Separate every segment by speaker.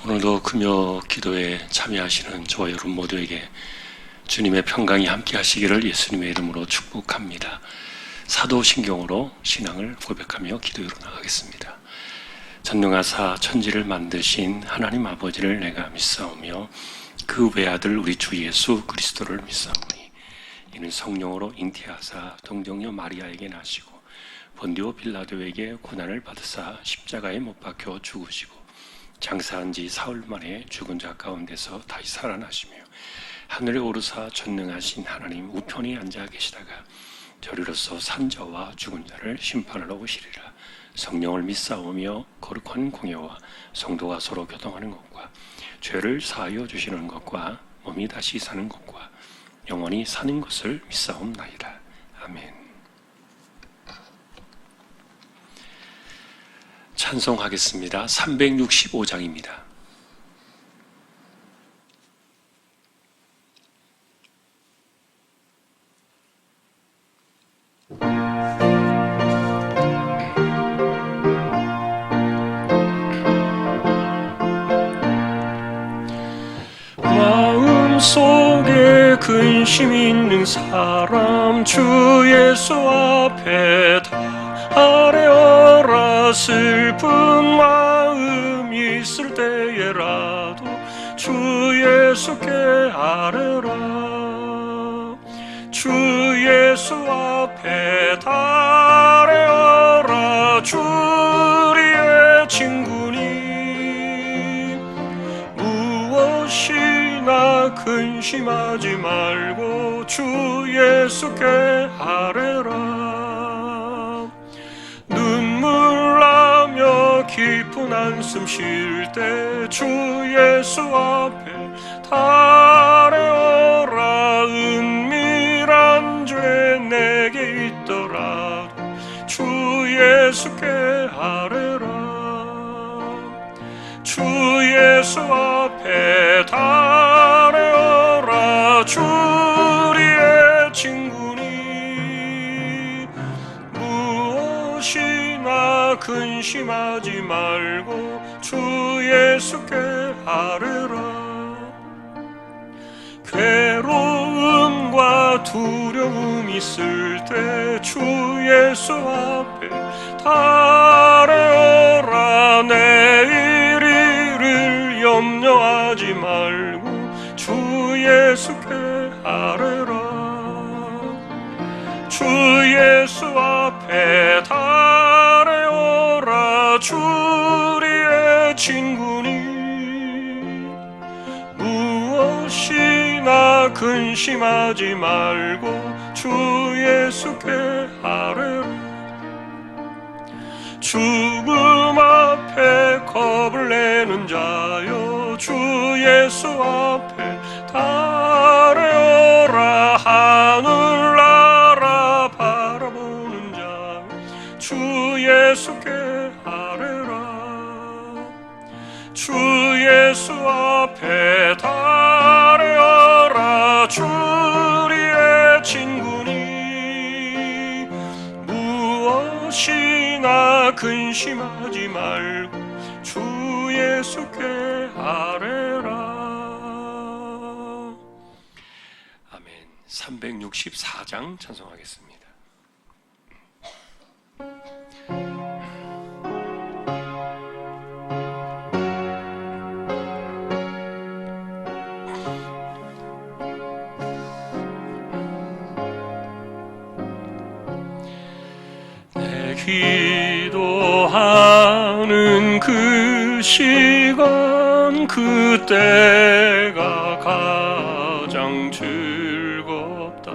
Speaker 1: 오늘도 금요 기도에 참여하시는 저와 여러분 모두에게 주님의 평강이 함께 하시기를 예수님의 이름으로 축복합니다. 사도신경으로 신앙을 고백하며 기도로 나가겠습니다. 전능하사 천지를 만드신 하나님 아버지를 내가 믿사오며 그 외아들 우리 주 예수 그리스도를 믿사오니 이는 성령으로 잉태하사 동정녀 마리아에게 나시고 본디오 빌라도에게 고난을 받으사 십자가에 못 박혀 죽으시고 장사한 지 사흘 만에 죽은 자 가운데서 다시 살아나시며 하늘에 오르사 전능하신 하나님 우편에 앉아 계시다가 저리로서 산자와 죽은 자를 심판하러 오시리라. 성령을 믿사오며 거룩한 공예와 성도가 서로 교통하는 것과 죄를 사하여 주시는 것과 몸이 다시 사는 것과 영원히 사는 것을 믿사옵나이다. 아멘. 찬송하겠습니다. 365장입니다. 마음속에 근심 있는 사람 주 예수 앞에 아뢰어라. 슬픈 마음 있을 때에라도 주 예수께 아뢰라. 주 예수 앞에 아뢰어라. 주 우리의 친구니 무엇이나 근심하지 말고 주 예수께 아뢰라. 눈물 나며 깊은 한숨 쉴 때 주 예수 앞에 아뢰어라. 은밀한 죄 내게 있더라도 주 예수께 아뢰라. 주 예수 앞에 아뢰어라. 주 우리의 친구니 무엇이나 근심하지 말고 주 예수께 아뢰라. 괴로움과 두려움 있을 때 주 예수 앞에 아뢰어라. 내일 일을 염려하지 말고 주 예수께 아뢰라. 주 예수 앞에 아뢰어라. 주 우리의 친구니 무엇이나 근심하지 말고 주 예수께 아뢰라. 죽음 앞에 겁을 내는 자여 주 예수 앞에 아뢰어라. 하늘나라 바라보는 자여 주 예수께 아뢰라. 주 예수 앞에 아뢰어라. 주 우리의 친구니 무엇이나 근심하지 말고 주 예수께 아뢰라. 아멘. 364장 찬송하겠습니다. 기도하는 그 시간 그때가 가장 즐겁다.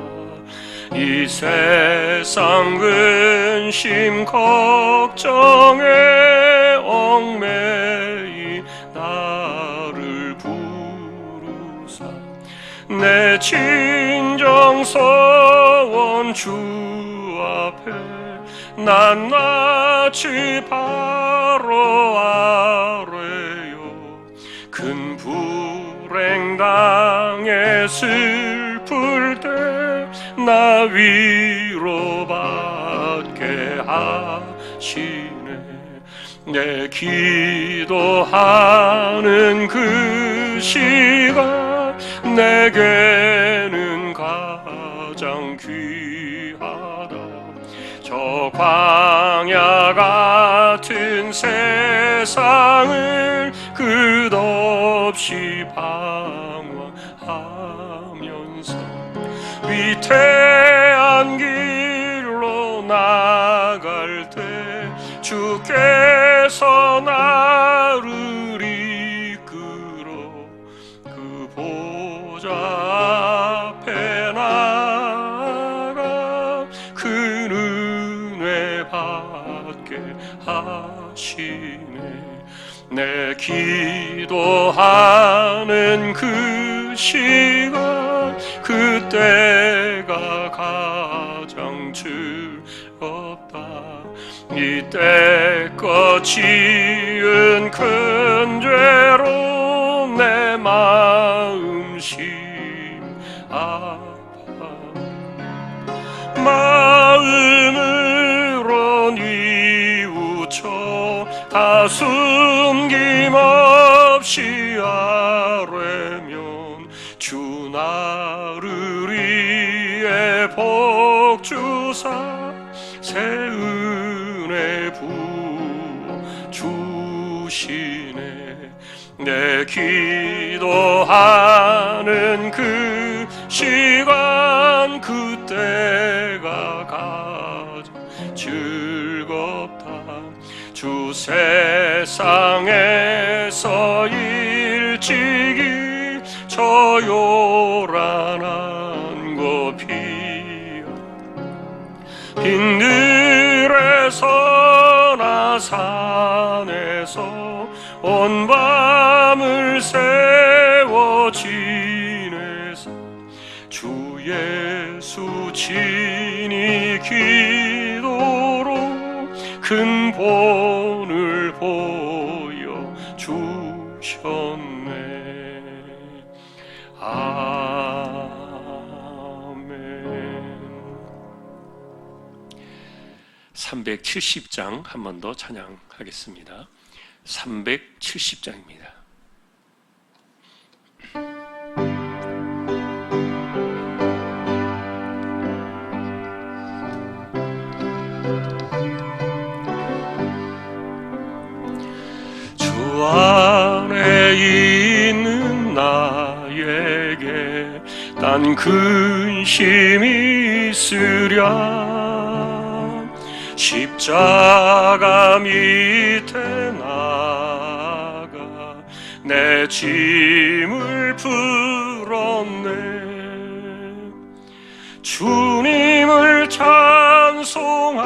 Speaker 1: 이 세상 근심 걱정에 얽매이 나를 부르사 내 진정서원 주 앞에 낱낱이 바로 아뢰요. 큰 불행 당해 슬플 때 나 위로받게 하시네. 내 기도하는 그 시간 내게는 가장 귀하다. 저 광야 같은 세상을 끝없이 방황하면서 위태한 길로 나갈 때 주께서 나를 이끌어 그 보좌 앞에 나가 그 은혜 받게 하시네. 내 기도하는 그 시간 그때가 가장 즐겁다. 이때껏 지은 큰 죄로 내 마음심 아파 마음으로 뉘우쳐 다 숨김없이 아뢰면 주 나를 위해 복 주사 새 은혜 부어주시네. 내 기도하는 그 시간 그때가 가장 즐겁다. 주 세상에서 일찍이 저 요란한 곳 빈들에서나 산에서 온 밤을 세워 지내서 주 예수 친히 기도로 큰 본을 보여 주셨네. 아멘. 370장 한 번 더 찬양하겠습니다. 370장입니다. 주 안에 있는 나에게 난 근심이 있으랴. 십자가 밑에 나가 내 짐을 풀었네. 주님을 찬송하면서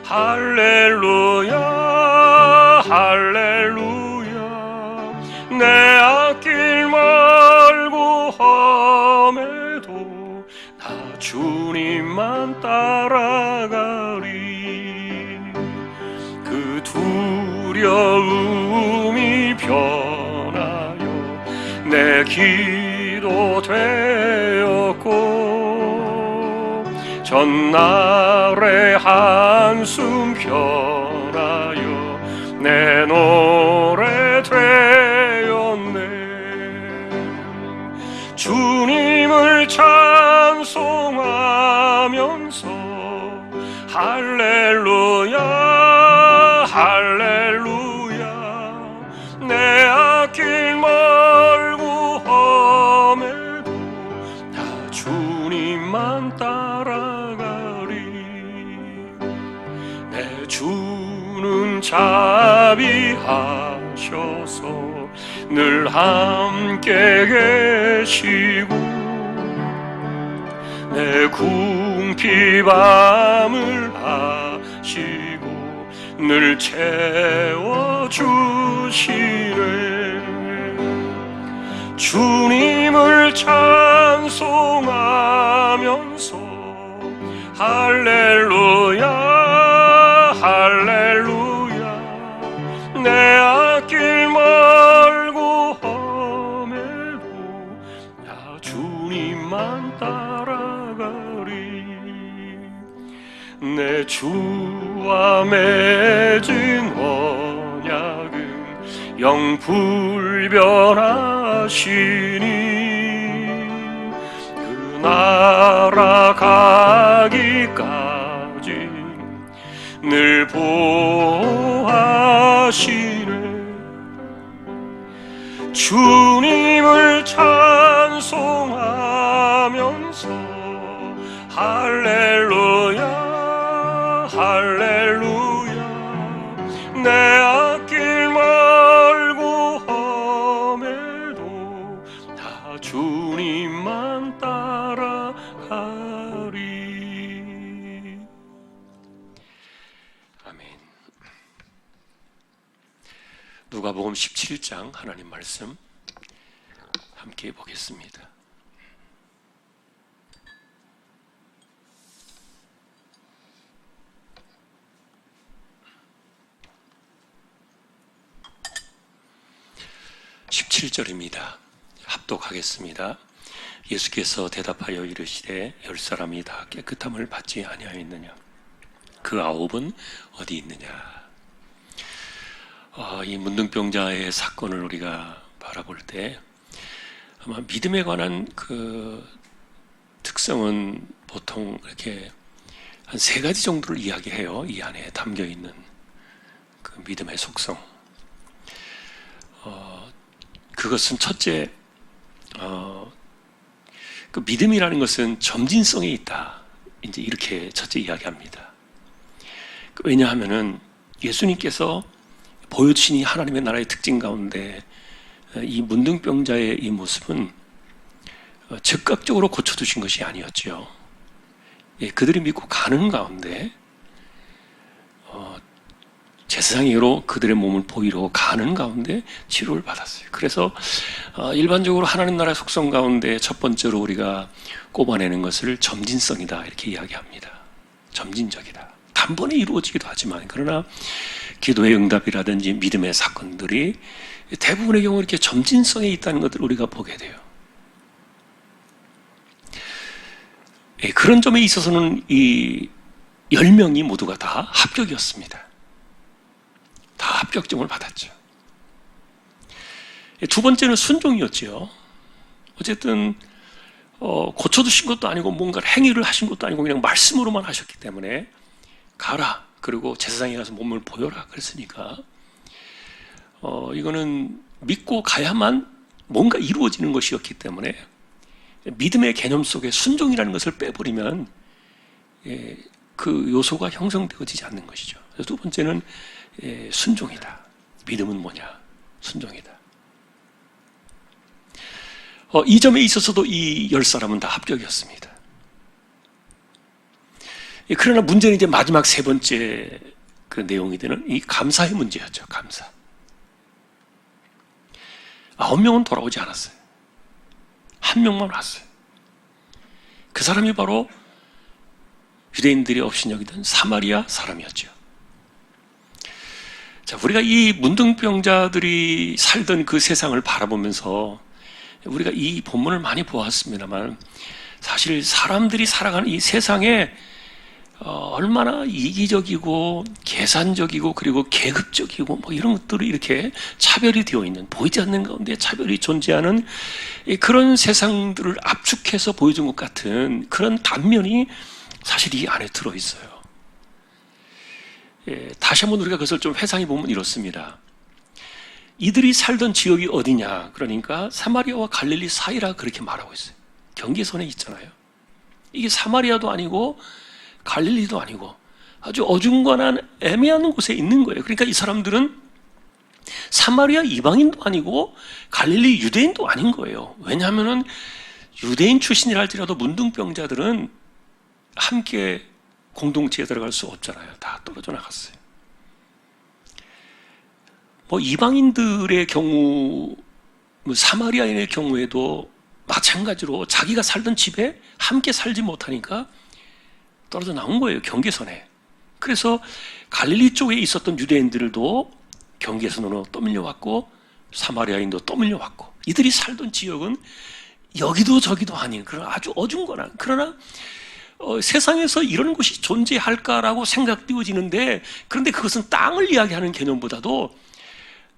Speaker 1: 할렐루야 할렐루야 내 앞길 멀고 험해도 나 주님만 따라가리. 그 두려움이 변하여 내 기도 되었고 전날의 한숨 변하여 내 노래 되었네. 주님을 찬송하면서 할렐루야 할렐루야 내 앞길 멀고 험해도 다 주님만 따라가리. 내 주는 자비하셔서 늘 함께 계시고 내 궁핍함을 아시고 늘 채워주시네. 주님을 찬송하면서 할렐루야 할렐루야 내 앞길 멀고 험해도 나 주님만 따라가리. 내 주 나와 맺은 언약은 영 불변하시니 그 나라 가기까지 늘 보호하시네. 주님을 찬송하면서 할렐루야 할렐루야 내 앞길 말고 험해도 다 주님만 따라가리. 아멘. 누가복음 17장 하나님 말씀 함께 보겠습니다. (17절입니다) 합독하겠습니다. 예수께서 대답하여 이르시되 10사람이 다 깨끗함을 받지 아니하였느냐? 그 9은 어디 있느냐? 이 문둥병자의 사건을 우리가 바라볼 때 아마 믿음에 관한 그 특성은 보통 이렇게 한 3가지 정도를 이야기해요. 이 안에 담겨 있는 그 믿음의 속성. 그것은 첫째, 그 믿음이라는 것은 점진성이 있다. 이제 이렇게 첫째 이야기합니다. 왜냐하면은 예수님께서 보여주신 이 하나님의 나라의 특징 가운데 이 문둥병자의 이 모습은 즉각적으로 고쳐주신 것이 아니었죠. 그들이 믿고 가는 가운데 제사장으로 그들의 몸을 보이러 가는 가운데 치료를 받았어요. 그래서 일반적으로 하나님 나라의 속성 가운데 첫 번째로 우리가 꼽아내는 것을 점진성이다 이렇게 이야기합니다. 점진적이다. 단번에 이루어지기도 하지만 그러나 기도의 응답이라든지 믿음의 사건들이 대부분의 경우 이렇게 점진성에 있다는 것들을 우리가 보게 돼요. 그런 점에 있어서는 이 10명이 모두가 다 합격이었습니다. 다 합격점을 받았죠. 두 번째는 순종이었죠. 어쨌든 고쳐주신 것도 아니고 뭔가 행위를 하신 것도 아니고 그냥 말씀으로만 하셨기 때문에 가라. 그리고 제사장에 가서 몸을 보여라. 그랬으니까 이거는 믿고 가야만 뭔가 이루어지는 것이었기 때문에 믿음의 개념 속에 순종이라는 것을 빼버리면 그 요소가 형성되어지지 않는 것이죠. 그래서 두 번째는 순종이다. 믿음은 뭐냐? 순종이다. 이 점에 있어서도 이 10사람은 다 합격이었습니다. 그러나 문제는 이제 마지막 세 번째 그 내용이 되는 이 감사의 문제였죠. 감사. 9명은 돌아오지 않았어요. 1명만 왔어요. 그 사람이 바로 유대인들이 없인 여기던 사마리아 사람이었죠. 자, 우리가 이 문둥병자들이 살던 그 세상을 바라보면서 우리가 이 본문을 많이 보았습니다만 사실 사람들이 살아가는 이 세상에 얼마나 이기적이고 계산적이고 그리고 계급적이고 뭐 이런 것들이 이렇게 차별이 되어 있는, 보이지 않는 가운데 차별이 존재하는 그런 세상들을 압축해서 보여준 것 같은 그런 단면이 사실 이 안에 들어있어요. 다시 한번 우리가 그것을 좀 회상해 보면 이렇습니다. 이들이 살던 지역이 어디냐? 그러니까 사마리아와 갈릴리 사이라 그렇게 말하고 있어요. 경계선에 있잖아요. 이게 사마리아도 아니고 갈릴리도 아니고 아주 어중간한 애매한 곳에 있는 거예요. 그러니까 이 사람들은 사마리아 이방인도 아니고 갈릴리 유대인도 아닌 거예요. 왜냐하면 유대인 출신이라 할지라도 문둥병자들은 함께 공동체에 들어갈 수 없잖아요. 다 떨어져 나갔어요. 뭐 이방인들의 경우, 사마리아인의 경우에도 마찬가지로 자기가 살던 집에 함께 살지 못하니까 떨어져 나온 거예요. 경계선에. 그래서 갈릴리 쪽에 있었던 유대인들도 경계선으로 떠밀려왔고 사마리아인도 떠밀려왔고 이들이 살던 지역은 여기도 저기도 아닌 그런 아주 어중간한, 그러나 세상에서 이런 것이 존재할까라고 생각되어지는데, 그런데 그것은 땅을 이야기하는 개념보다도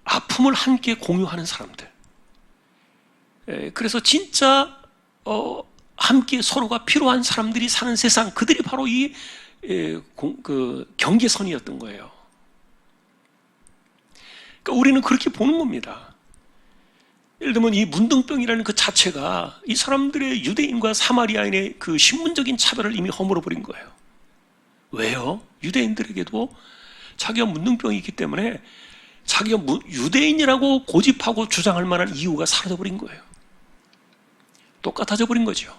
Speaker 1: 아픔을 함께 공유하는 사람들. 그래서 진짜 함께 서로가 필요한 사람들이 사는 세상, 그들이 바로 이 경계선이었던 거예요. 그러니까 우리는 그렇게 보는 겁니다. 예를 들면 이 문둥병이라는 그 자체가 이 사람들의 유대인과 사마리아인의 그 신분적인 차별을 이미 허물어버린 거예요. 왜요? 유대인들에게도 자기가 문둥병이 있기 때문에 자기가 유대인이라고 고집하고 주장할 만한 이유가 사라져버린 거예요. 똑같아져 버린 거죠.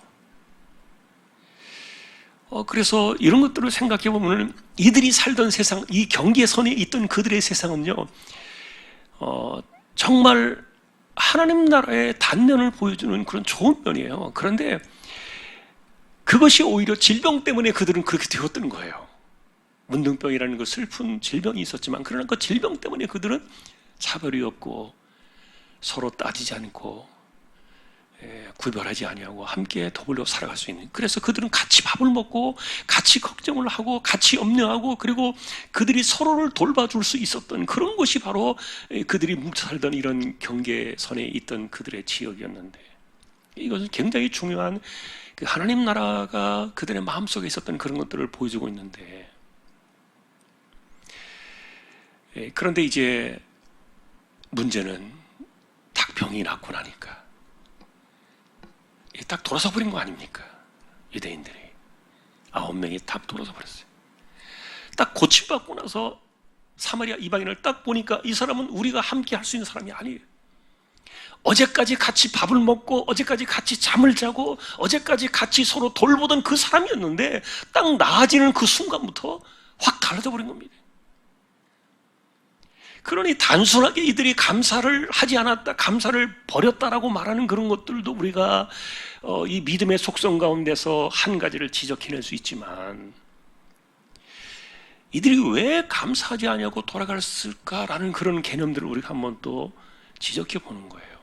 Speaker 1: 그래서 이런 것들을 생각해 보면 이들이 살던 세상, 이 경계선에 있던 그들의 세상은요, 정말 하나님 나라의 단면을 보여주는 그런 좋은 면이에요. 그런데 그것이 오히려 질병 때문에 그들은 그렇게 되었던 거예요. 문둥병이라는 그 슬픈 질병이 있었지만, 그러나 그 질병 때문에 그들은 차별이 없고 서로 따지지 않고 구별하지 아니하고 함께 더불어 살아갈 수 있는, 그래서 그들은 같이 밥을 먹고 같이 걱정을 하고 같이 염려하고, 그리고 그들이 서로를 돌봐줄 수 있었던 그런 곳이 바로 그들이 뭉쳐 살던 이런 경계선에 있던 그들의 지역이었는데, 이것은 굉장히 중요한 그 하나님 나라가 그들의 마음속에 있었던 그런 것들을 보여주고 있는데, 그런데 이제 문제는 딱 병이 낫고 나니까 딱 돌아서 버린 거 아닙니까? 유대인들이 9명이 딱 돌아서 버렸어요. 딱 고침받고 나서 사마리아 이방인을 딱 보니까 이 사람은 우리가 함께 할 수 있는 사람이 아니에요. 어제까지 같이 밥을 먹고 어제까지 같이 잠을 자고 어제까지 같이 서로 돌보던 그 사람이었는데 딱 나아지는 그 순간부터 확 달라져 버린 겁니다. 그러니 단순하게 이들이 감사를 하지 않았다, 감사를 버렸다라고 말하는 그런 것들도 우리가 이 믿음의 속성 가운데서 한 가지를 지적해낼 수 있지만, 이들이 왜 감사하지 않냐고 돌아갔을까라는 그런 개념들을 우리가 한번 또 지적해 보는 거예요.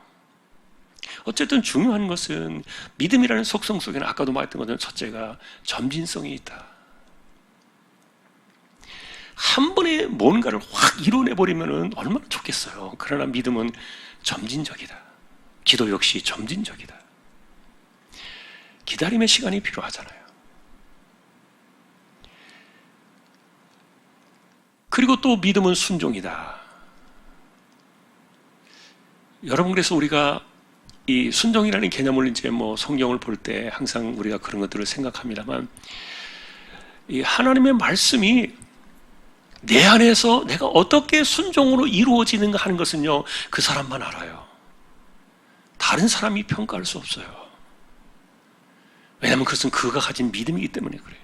Speaker 1: 어쨌든 중요한 것은 믿음이라는 속성 속에는 아까도 말했던 것처럼 첫째가 점진성이 있다. 한 번에 뭔가를 확 이뤄내버리면 얼마나 좋겠어요. 그러나 믿음은 점진적이다. 기도 역시 점진적이다. 기다림의 시간이 필요하잖아요. 그리고 또 믿음은 순종이다. 여러분, 그래서 우리가 이 순종이라는 개념을 이제 성경을 볼 때 항상 우리가 그런 것들을 생각합니다만, 이 하나님의 말씀이 내 안에서 내가 어떻게 순종으로 이루어지는가 하는 것은요, 그 사람만 알아요. 다른 사람이 평가할 수 없어요. 왜냐하면 그것은 그가 가진 믿음이기 때문에 그래요.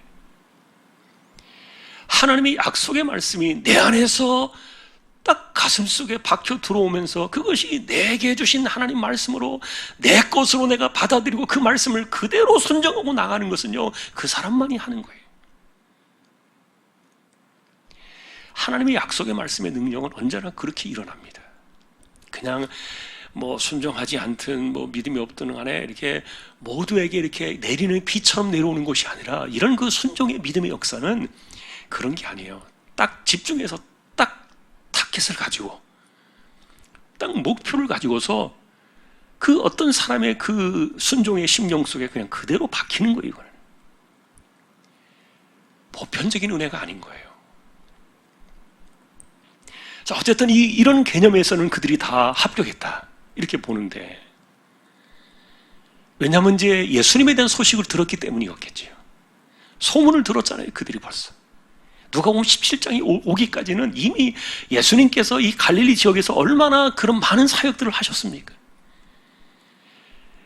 Speaker 1: 하나님의 약속의 말씀이 내 안에서 딱 가슴속에 박혀 들어오면서 그것이 내게 주신 하나님 말씀으로 내 것으로 내가 받아들이고 그 말씀을 그대로 순종하고 나가는 것은요, 그 사람만이 하는 거예요. 하나님의 약속의 말씀의 능력은 언제나 그렇게 일어납니다. 그냥 순종하지 않든 믿음이 없든 간에 이렇게 모두에게 이렇게 내리는 비처럼 내려오는 것이 아니라, 이런 그 순종의 믿음의 역사는 그런 게 아니에요. 딱 집중해서 딱 타켓을 가지고 딱 목표를 가지고서 그 어떤 사람의 그 순종의 심령 속에 그냥 그대로 박히는 거예요. 이거는 보편적인 은혜가 아닌 거예요. 자, 어쨌든 이런 개념에서는 그들이 다 합격했다, 이렇게 보는데, 왜냐하면 이제 예수님에 대한 소식을 들었기 때문이었겠지요. 소문을 들었잖아요, 그들이 벌써. 누가복음 17장이 오기까지는 이미 예수님께서 이 갈릴리 지역에서 얼마나 그런 많은 사역들을 하셨습니까?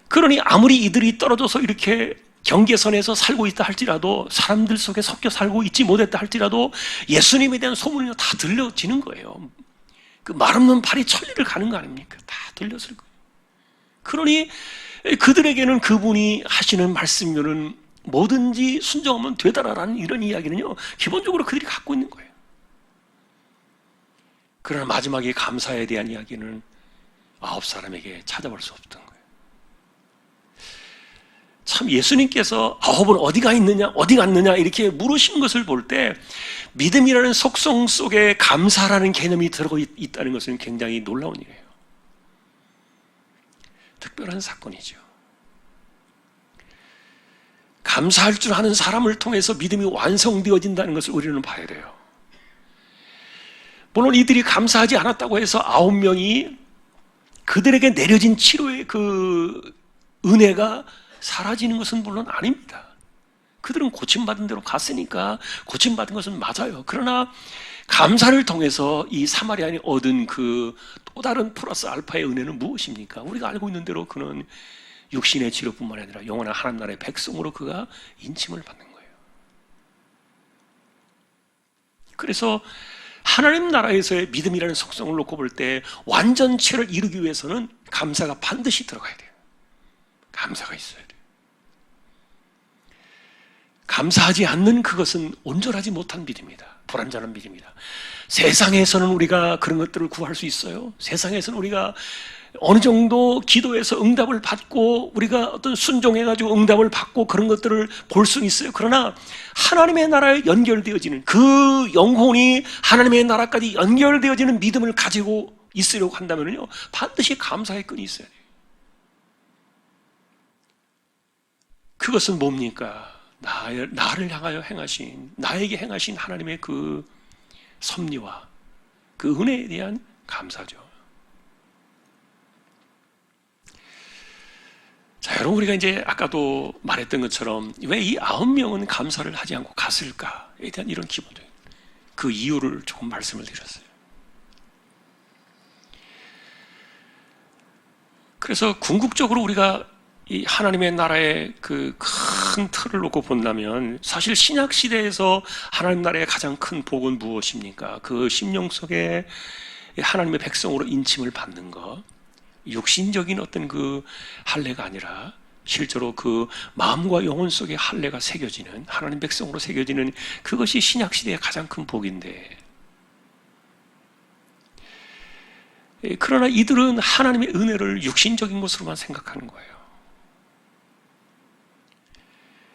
Speaker 1: 그러니 아무리 이들이 떨어져서 이렇게 경계선에서 살고 있다 할지라도, 사람들 속에 섞여 살고 있지 못했다 할지라도 예수님에 대한 소문이 다 들려지는 거예요. 그 말 없는 발이 천리를 가는 거 아닙니까? 다 들렸을 거예요. 그러니 그들에게는 그분이 하시는 말씀들은 뭐든지 순종하면 되다라는 이런 이야기는요, 기본적으로 그들이 갖고 있는 거예요. 그러나 마지막에 감사에 대한 이야기는 9 사람에게 찾아볼 수 없던 거예요. 참 예수님께서 아홉은 어디가 있느냐, 어디 갔느냐 이렇게 물으신 것을 볼 때 믿음이라는 속성 속에 감사라는 개념이 들어가 있다는 것은 굉장히 놀라운 일이에요. 특별한 사건이죠. 감사할 줄 아는 사람을 통해서 믿음이 완성되어진다는 것을 우리는 봐야 돼요. 물론 이들이 감사하지 않았다고 해서 9명이 그들에게 내려진 치료의 그 은혜가 사라지는 것은 물론 아닙니다. 그들은 고침받은 대로 갔으니까 고침받은 것은 맞아요. 그러나 감사를 통해서 이 사마리아인이 얻은 그 또 다른 플러스 알파의 은혜는 무엇입니까? 우리가 알고 있는 대로 그는 육신의 치료뿐만 아니라 영원한 하나님 나라의 백성으로 그가 인침을 받는 거예요. 그래서 하나님 나라에서의 믿음이라는 속성을 놓고 볼 때 완전체를 이루기 위해서는 감사가 반드시 들어가야 돼요. 감사가 있어야 돼요. 감사하지 않는 그것은 온전하지 못한 믿음이다. 불완전한 믿음이다. 세상에서는 우리가 그런 것들을 구할 수 있어요. 세상에서는 우리가 어느 정도 기도해서 응답을 받고 우리가 어떤 순종해가지고 응답을 받고 그런 것들을 볼 수 있어요. 그러나 하나님의 나라에 연결되어지는 그 영혼이 하나님의 나라까지 연결되어지는 믿음을 가지고 있으려고 한다면요, 반드시 감사의 끈이 있어야 돼요. 그것은 뭡니까? 나를 향하여 행하신, 나에게 행하신 하나님의 그 섭리와 그 은혜에 대한 감사죠. 자, 여러분, 우리가 이제 아까도 말했던 것처럼 왜 이 9명은 감사를 하지 않고 갔을까에 대한 이런 기본적인 그 이유를 조금 말씀을 드렸어요. 그래서 궁극적으로 우리가 이 하나님의 나라의 그 큰 틀을 놓고 본다면 사실 신약 시대에서 하나님 나라의 가장 큰 복은 무엇입니까? 그 심령 속에 하나님의 백성으로 인침을 받는 것, 육신적인 어떤 그 할례가 아니라 실제로 그 마음과 영혼 속에 할례가 새겨지는, 하나님 백성으로 새겨지는 그것이 신약 시대의 가장 큰 복인데, 그러나 이들은 하나님의 은혜를 육신적인 것으로만 생각하는 거예요.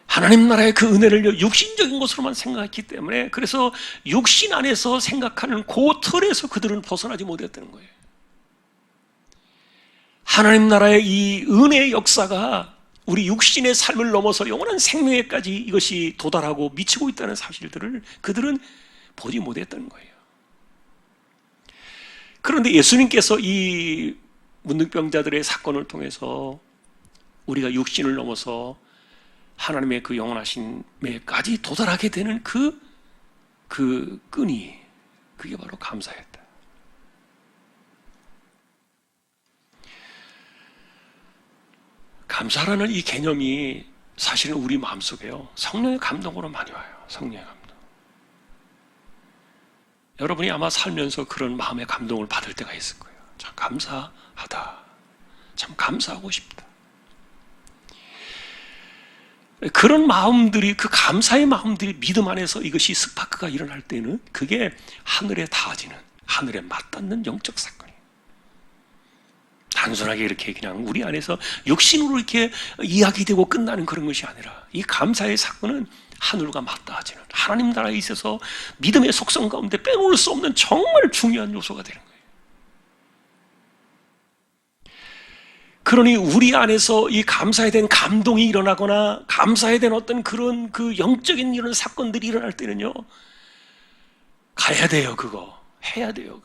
Speaker 1: 하나님 나라의 그 은혜를 육신적인 것으로만 생각했기 때문에, 그래서 육신 안에서 생각하는 그 틀에서 그들은 벗어나지 못했다는 거예요. 하나님 나라의 이 은혜의 역사가 우리 육신의 삶을 넘어서 영원한 생명에까지 이것이 도달하고 미치고 있다는 사실들을 그들은 보지 못했다는 거예요. 그런데 예수님께서 이 문둥병자들의 사건을 통해서 우리가 육신을 넘어서 하나님의 그 영원하신 매까지 도달하게 되는 그 끈이, 그게 바로 감사였다. 감사라는 이 개념이 사실은 우리 마음속에요, 성령의 감동으로 많이 와요. 성령의 감동. 여러분이 아마 살면서 그런 마음의 감동을 받을 때가 있을 거예요. 참 감사하다. 참 감사하고 싶다. 그런 마음들이, 그 감사의 마음들이 믿음 안에서 이것이 스파크가 일어날 때는 그게 하늘에 닿아지는, 하늘에 맞닿는 영적 사건이에요. 단순하게 이렇게 그냥 우리 안에서 육신으로 이렇게 이야기되고 끝나는 그런 것이 아니라, 이 감사의 사건은 하늘과 맞닿아지는, 하나님 나라에 있어서 믿음의 속성 가운데 빼놓을 수 없는 정말 중요한 요소가 되는 거예요. 그러니 우리 안에서 이 감사에 대한 감동이 일어나거나 감사에 대한 어떤 그런 그 영적인 이런 사건들이 일어날 때는요, 가야 돼요. 그거 해야 돼요.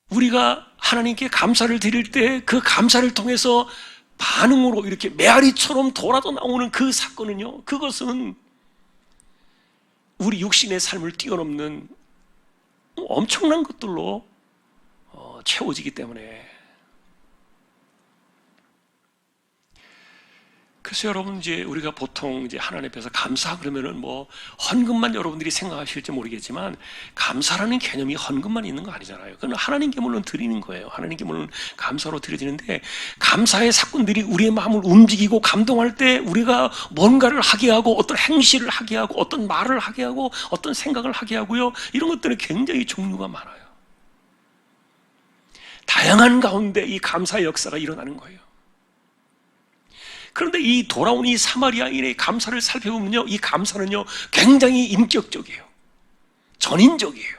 Speaker 1: 우리가 하나님께 감사를 드릴 때 그 감사를 통해서 반응으로 이렇게 메아리처럼 돌아도 나오는 그 사건은요, 그것은 우리 육신의 삶을 뛰어넘는 엄청난 것들로 채워지기 때문에. 그래서 여러분, 이제 우리가 보통 이제 하나님 앞에서 감사 그러면은 뭐 헌금만 여러분들이 생각하실지 모르겠지만, 감사라는 개념이 헌금만 있는 거 아니잖아요. 그건 하나님께 물론 드리는 거예요. 하나님께 물론 감사로 드려지는데, 감사의 사건들이 우리의 마음을 움직이고 감동할 때 우리가 뭔가를 하게 하고, 어떤 행실을 하게 하고, 어떤 말을 하게 하고, 어떤 생각을 하게 하고요, 이런 것들은 굉장히 종류가 많아요. 다양한 가운데 이 감사의 역사가 일어나는 거예요. 그런데 이 돌아온 이 사마리아인의 감사를 살펴보면요, 이 감사는요 굉장히 인격적이에요. 전인적이에요.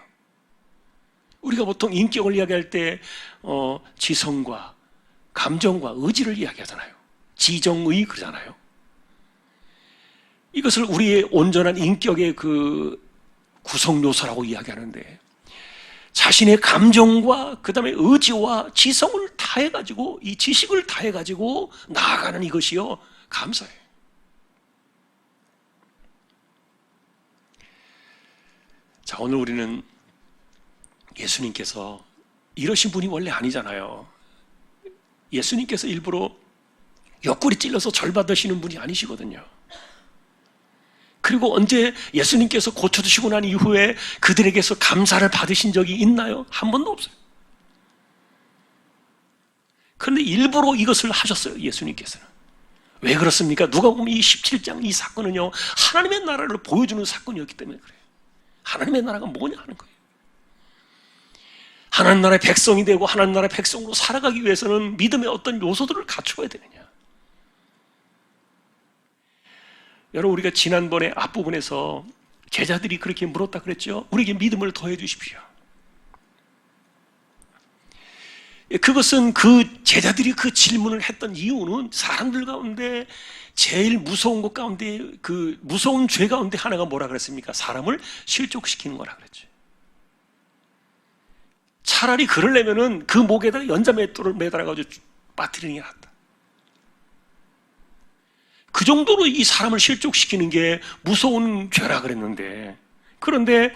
Speaker 1: 우리가 보통 인격을 이야기할 때 지성과 감정과 의지를 이야기하잖아요. 지정의 그러잖아요. 이것을 우리의 온전한 인격의 그 구성 요소라고 이야기하는데, 자신의 감정과 그 다음에 의지와 지성을 다해가지고, 이 지식을 다해가지고 나아가는 이것이요 감사예요. 자, 오늘 우리는 예수님께서 이러신 분이 원래 아니잖아요. 예수님께서 일부러 옆구리 찔러서 절 받으시는 분이 아니시거든요. 그리고 언제 예수님께서 고쳐주시고 난 이후에 그들에게서 감사를 받으신 적이 있나요? 한 번도 없어요. 그런데 일부러 이것을 하셨어요, 예수님께서는. 왜 그렇습니까? 누가 보면 이 17장 이 사건은요, 하나님의 나라를 보여주는 사건이었기 때문에 그래요. 하나님의 나라가 뭐냐 하는 거예요. 하나님 나라의 백성이 되고 하나님 나라의 백성으로 살아가기 위해서는 믿음의 어떤 요소들을 갖춰야 되느냐. 여러분, 우리가 지난번에 앞부분에서 제자들이 그렇게 물었다 그랬죠. 우리에게 믿음을 더해 주십시오. 그것은 그 제자들이 그 질문을 했던 이유는 사람들 가운데 제일 무서운 것 가운데, 그 무서운 죄 가운데 하나가 뭐라 그랬습니까? 사람을 실족시키는 거라 그랬죠. 차라리 그러려면은 그 목에다가 연자맷돌을 매달아가지고 빠뜨리는 게 낫다. 그 정도로 이 사람을 실족시키는 게 무서운 죄라 그랬는데, 그런데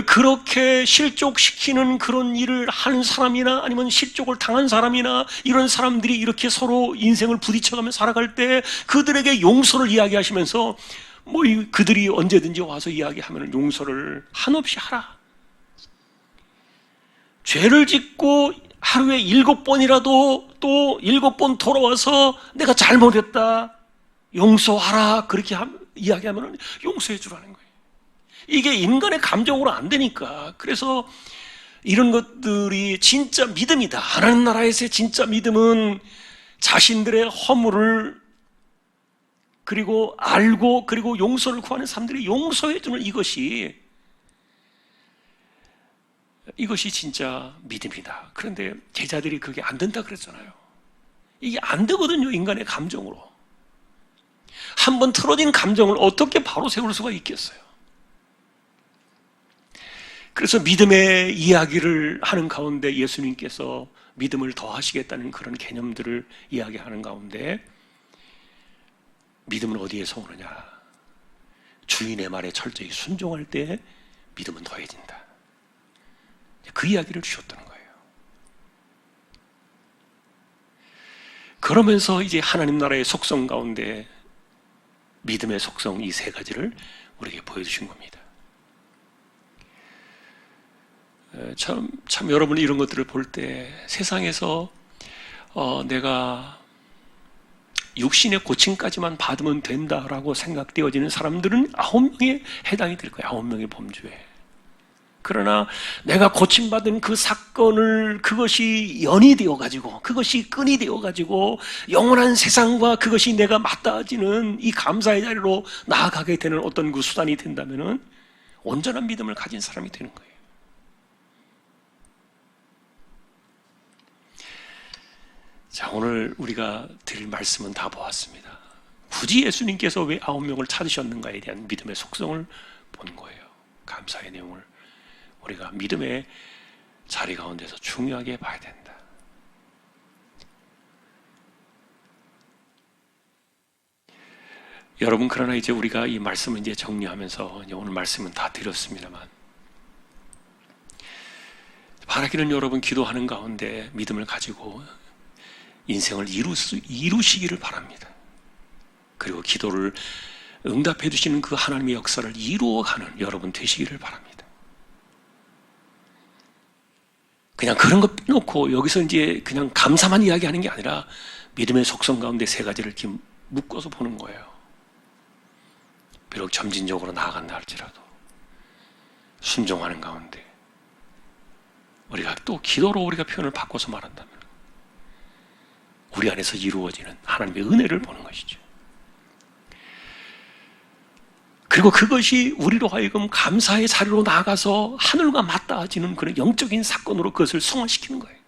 Speaker 1: 그렇게 실족시키는 그런 일을 하는 사람이나 아니면 실족을 당한 사람이나 이런 사람들이 이렇게 서로 인생을 부딪혀가며 살아갈 때 그들에게 용서를 이야기하시면서 그들이 언제든지 와서 이야기하면 용서를 한없이 하라. 죄를 짓고 하루에 7번이라도 또 7번 돌아와서 내가 잘못했다, 용서하라, 그렇게 이야기하면 용서해 주라는 거예요. 이게 인간의 감정으로 안 되니까. 그래서 이런 것들이 진짜 믿음이다. 하나님 나라에서의 진짜 믿음은 자신들의 허물을 그리고 알고 그리고 용서를 구하는 사람들이 용서해 주는 이것이 진짜 믿음이다. 그런데 제자들이 그게 안 된다 그랬잖아요. 이게 안 되거든요, 인간의 감정으로. 한번 틀어진 감정을 어떻게 바로 세울 수가 있겠어요? 그래서 믿음의 이야기를 하는 가운데 예수님께서 믿음을 더하시겠다는 그런 개념들을 이야기하는 가운데, 믿음은 어디에서 오느냐? 주인의 말에 철저히 순종할 때 믿음은 더해진다. 그 이야기를 주셨다는 거예요. 그러면서 이제 하나님 나라의 속성 가운데 믿음의 속성 이 세 가지를 우리에게 보여주신 겁니다. 참 여러분이 이런 것들을 볼 때 세상에서 내가 육신의 고침까지만 받으면 된다라고 생각되어지는 사람들은 9명에 해당이 될 거예요. 9명의 범주에. 그러나 내가 고침받은 그 사건을, 그것이 연이 되어가지고, 그것이 끈이 되어가지고 영원한 세상과 그것이 내가 맞닿아지는 이 감사의 자리로 나아가게 되는 어떤 그 수단이 된다면은 온전한 믿음을 가진 사람이 되는 거예요. 자, 오늘 우리가 드릴 말씀은 다 보았습니다. 굳이 예수님께서 왜 9명을 찾으셨는가에 대한 믿음의 속성을 본 거예요. 감사의 내용을 우리가 믿음의 자리 가운데서 중요하게 봐야 된다. 여러분, 그러나 이제 우리가 이 말씀을 이제 정리하면서 이제 오늘 말씀은 다 드렸습니다만, 바라기는 여러분 기도하는 가운데 믿음을 가지고 인생을 이루시기를 바랍니다. 그리고 기도를 응답해 주시는 그 하나님의 역사를 이루어가는 여러분 되시기를 바랍니다. 그냥 그런 거 빼놓고 여기서 이제 그냥 감사만 이야기하는 게 아니라 믿음의 속성 가운데 세 가지를 이렇게 묶어서 보는 거예요. 비록 점진적으로 나아간다 할지라도 순종하는 가운데, 우리가 또 기도로 우리가 표현을 바꿔서 말한다면 우리 안에서 이루어지는 하나님의 은혜를 보는 것이죠. 그리고 그것이 우리로 하여금 감사의 자리로 나아가서 하늘과 맞닿아지는 그런 영적인 사건으로 그것을 성화시키는 거예요.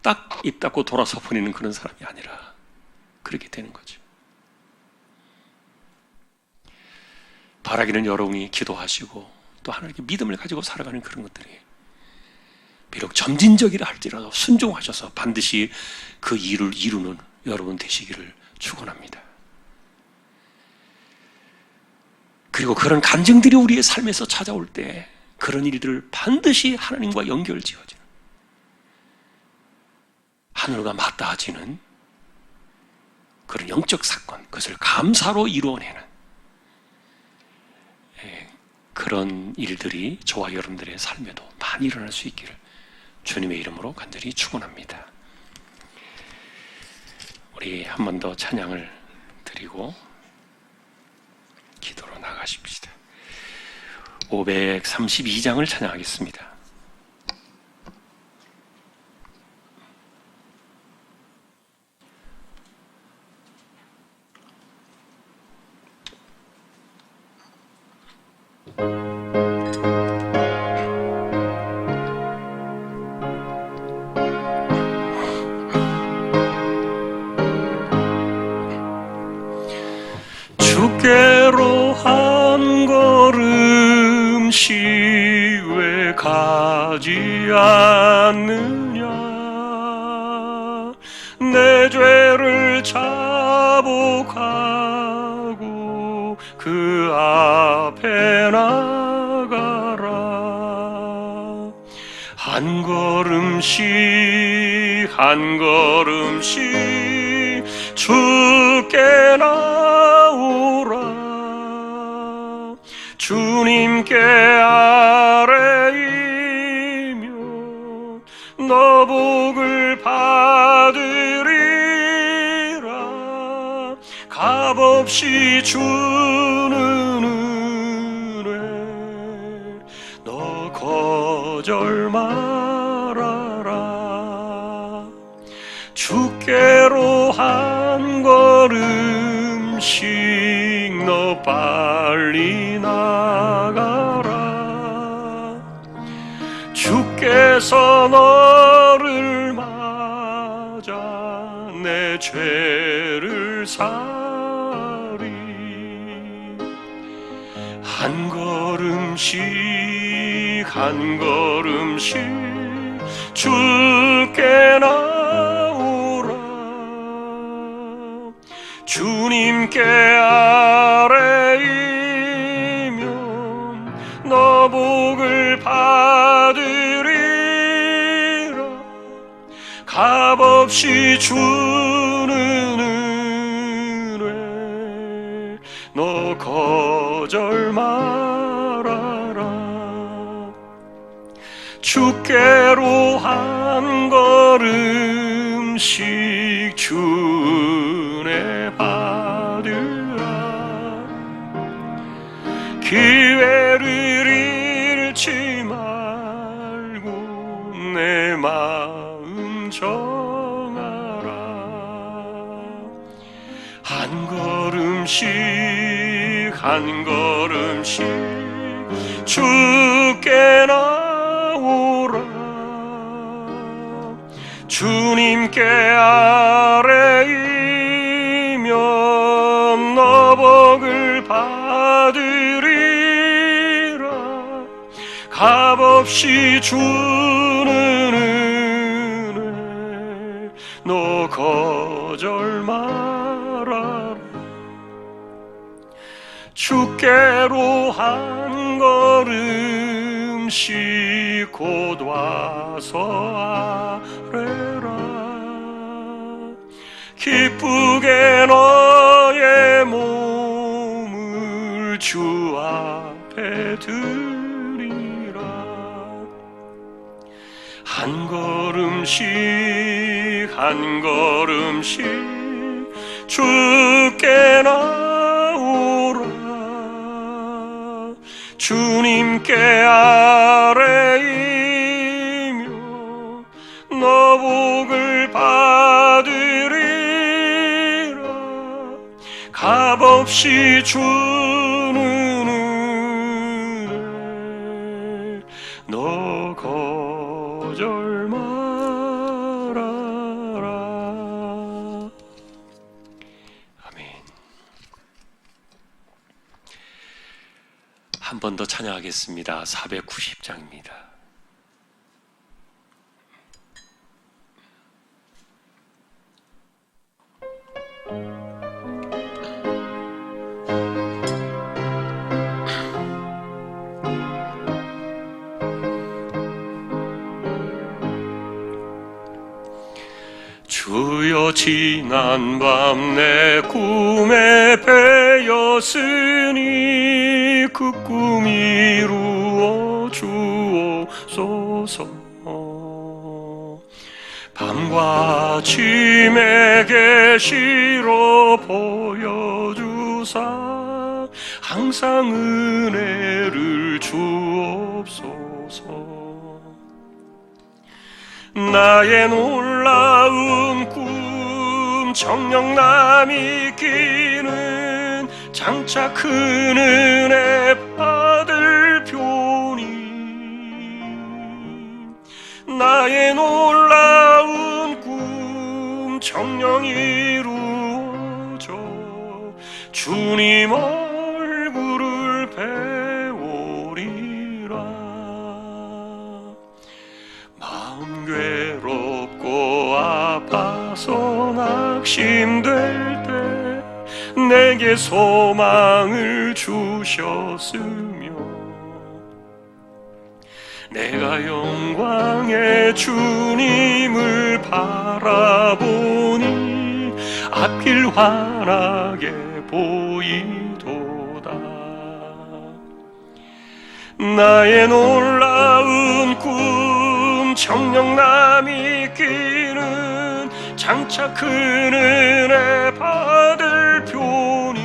Speaker 1: 딱 입 닫고 돌아서 보내는 그런 사람이 아니라 그렇게 되는 거죠. 바라기는 여러분이 기도하시고 또 하나님께 믿음을 가지고 살아가는 그런 것들이 비록 점진적이라 할지라도 순종하셔서 반드시 그 일을 이루는 여러분 되시기를 축원합니다. 그리고 그런 간증들이 우리의 삶에서 찾아올 때 그런 일들을 반드시 하나님과 연결지어지는, 하늘과 맞닿아지는 그런 영적 사건, 그것을 감사로 이루어내는 그런 일들이 저와 여러분들의 삶에도 많이 일어날 수 있기를 주님의 이름으로 간절히 축원합니다. 우리 한 번 더 찬양을 드리고 기도로 나가십시다. 532장을 찬양하겠습니다. 주께로 한 걸음씩 왜 가지 않느냐, 내 죄를 자복하고 그 앞에 나가라. 한 걸음씩 한 걸음씩 주께 나오라. 주님께 아뢰이며 너 복을 받으리라. 값없이 주는 은혜 너 거절 말아라. 주께로 한 걸음씩 너 빨리 나가라. 주께서 너를 맞아 내 죄를 사리. 한 걸음씩 한 걸음씩 주께 나오라. 주님께 아뢰이며 너 복을 받으리라. 값없이 주는 은혜 너 거절 말아라. 주께로 한 걸음씩 주 은혜 받으라. 기회를 잃지 말고 내 마음 정하라. 한 걸음씩 한 걸음씩 주께 나오라. 주님께 아뢰이며 너 복을 받으리라. 값없이 주는 은혜 너 거절 말아라. 주께로 한 걸음씩 곧 와서 아뢰라. 기쁘게 너의 몸을 주 앞에 드리라. 한 걸음씩 한 걸음씩 주께 나오라. 주님께 아뢰이며 너복을 받으리라. 값없이 주는 은혜 너 거절 말아라. 아멘. 한 번 더 찬양하겠습니다. 490장입니다. 주여 지난밤 내 꿈에 배였으니 그 꿈 이루어 주옵소서. 밤과 아침에 계시로 보여주사 항상 은혜를 주옵소서. 나의 놀라운 꿈 정녕 남이 끼는 장차 큰 은혜 받을 표니. 나의 놀라운 꿈 정녕 이루어져 주님 얼굴을 배우리라. 마음 괴롭고 아파서 낙심될 때 내게 소망을 주셨으며 내가 영광의 주님을 바라보니 앞길 환하게 보이도다. 나의 놀라운 꿈 정녕 남이 끼는 장차 큰 은혜 받을 표니.